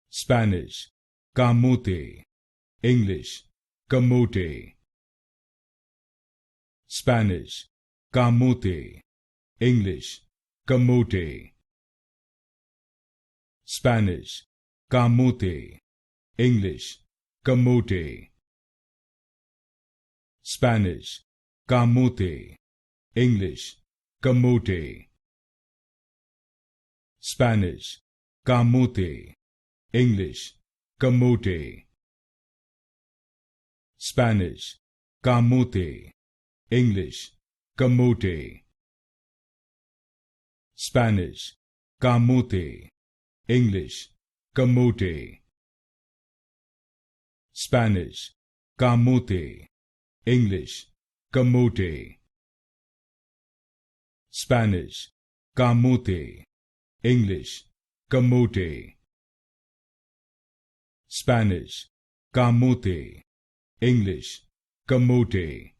Spanish, Camote, English, Camote. Spanish, Camote, English, Camote. Spanish, Camote, English, Camote. Spanish, Camote, English, Camote. Spanish, Camote, English, Camote. Spanish, Camote, English, Camote. Spanish, Camote, English, Camote. Spanish, Camote, English, Camote. Spanish, Camote, English, Camote. Spanish, Camote, English, Camote.